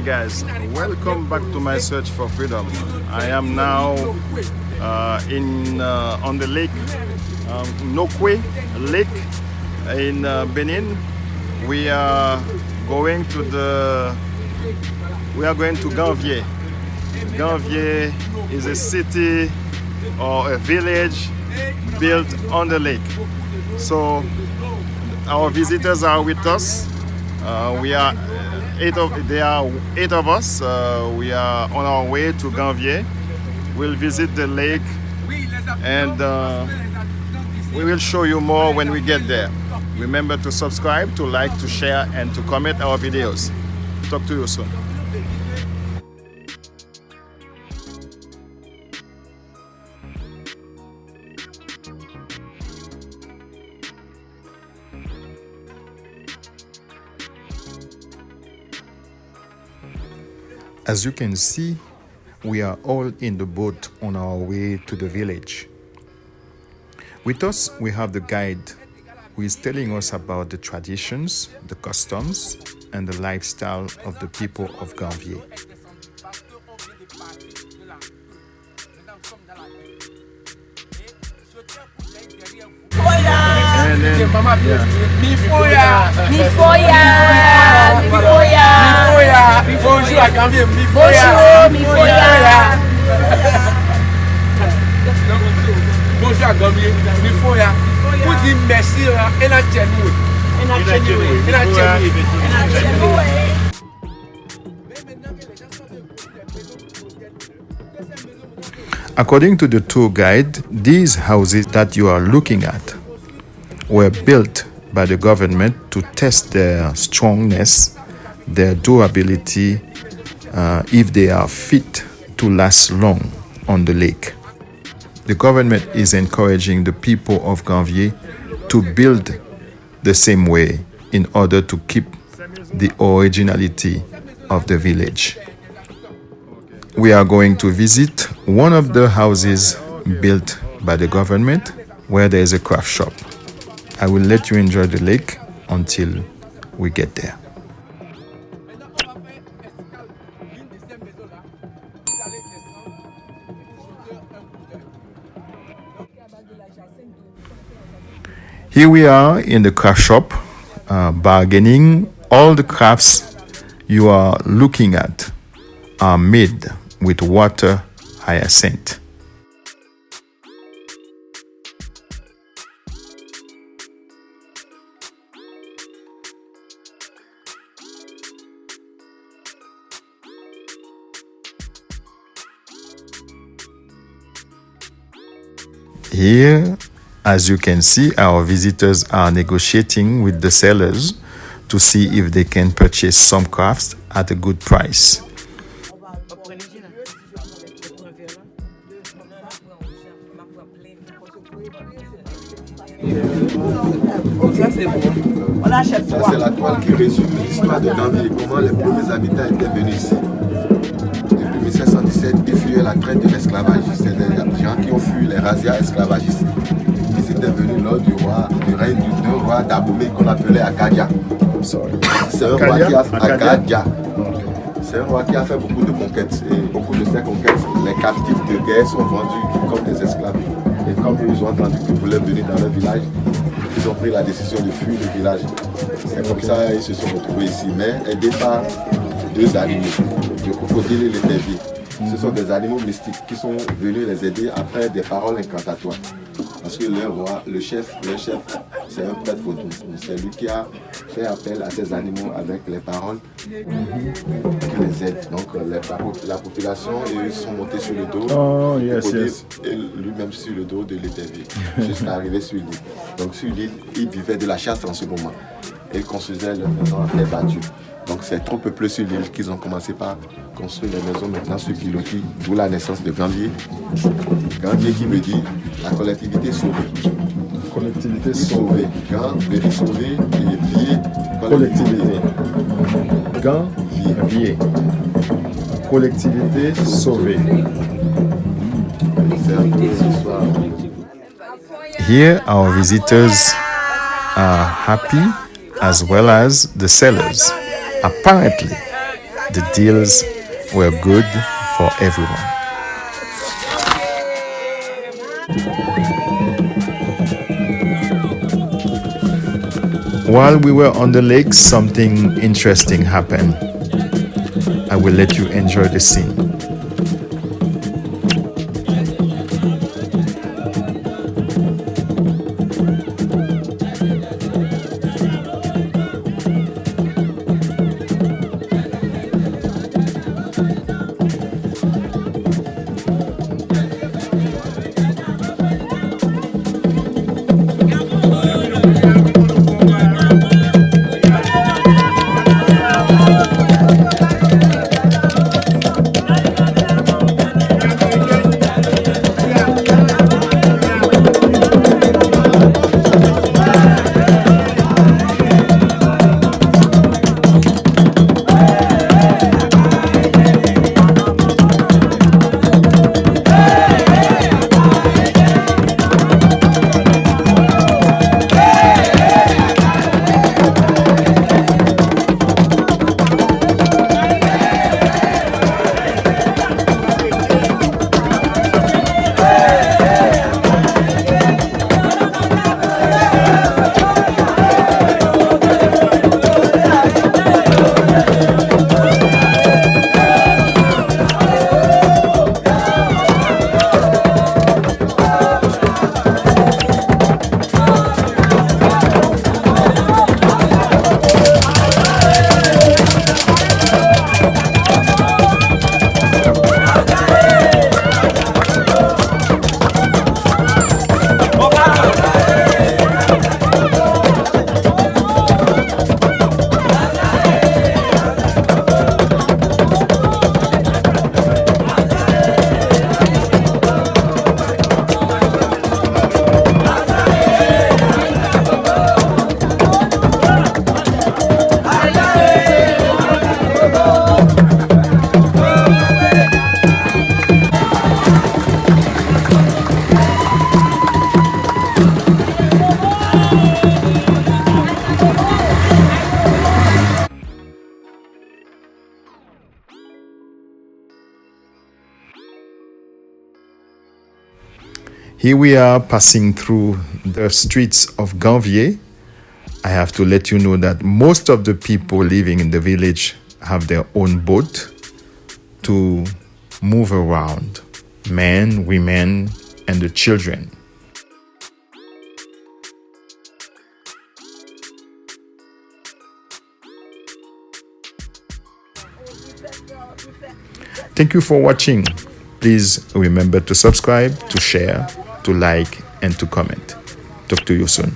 guys, welcome back to my search for freedom. I am now on the lake, Nokwe Lake in Benin. We are going to Ganvier. Ganvier is a city or a village built on the lake. So our visitors are with us. There are eight of us. We are on our way to Ganvier. We'll visit the lake and we will show you more when we get there. Remember to subscribe, to like, to share, and to comment our videos. Talk to you soon. As you can see, we are all in the boat on our way to the village. With us, we have the guide who is telling us about the traditions, the customs, and the lifestyle of the people of Ganvier. Bonjour à Ganvier, bonjour à Ganvier, pour dire merci et la According to the tour guide, these houses that you are looking at were built by the government to test their strongness, their durability, if they are fit to last long on the lake. The government is encouraging the people of Ganvier to build the same way in order to keep the originality of the village. We are going to visit one of the houses built by the government where there is a craft shop. I will let you enjoy the lake until we get there. Here we are in the craft shop, bargaining. All the crafts you are looking at are made with water hyacinth. Here, as you can see, our visitors are negotiating with the sellers to see if they can purchase some crafts at a good price. Ça c'est la toile qui résume l'histoire de Ganvier, comment les premiers habitants étaient venus ici. Depuis 1717, ils fuyaient la traite de l'esclavage. C'est des gens qui ont fui les razzias esclavagistes. Ils étaient venus lors du règne d'un roi d'Abomey qu'on appelait Akadia. C'est un roi qui a fait Akadia. C'est un roi qui a fait beaucoup de conquêtes. Et beaucoup de ces conquêtes, les captifs de guerre sont vendus comme des esclaves. Et comme ils ont entendu qu'ils voulaient venir dans leur village, ils ont pris la décision de fuir le village. C'est comme ça qu'ils se sont retrouvés ici, mais aidés par deux animaux, le crocodile et le tévier. Ce sont des animaux mystiques qui sont venus les aider après des paroles incantatoires. Parce que le roi, le chef, c'est un prêtre vaudou. C'est lui qui a fait appel à ces animaux avec les paroles qui les aident. Donc la population, ils sont montés sur le dos, et lui-même sur le dos de l'étévier, jusqu'à arriver sur l'île. Donc sur l'île, ils vivaient de la chasse en ce moment. Et ils construisaient leur maison en terre battue. Donc c'est trop peuplé sur l'île qu'ils ont commencé par construire les maisons maintenant sur pilotis, d'où la naissance de Ganvier. Ganvier qui veut dire la collectivité sauvée. Collectivité sauvée. Gan veut dire sauver et vier, collectivité. Ganvier. Collectivité sauvée. C'est un peu l'histoire. Here our visitors are happy as well as the sellers. Apparently, The deals were good for everyone. While we were on the lake, something interesting happened. I will let you enjoy the scene. Here we are passing through the streets of Ganvier. I have to let you know that most of the people living in the village have their own boat to move around. Men, women, and the children. Thank you for watching. Please remember to subscribe, to share, to like, and to comment. Talk to you soon.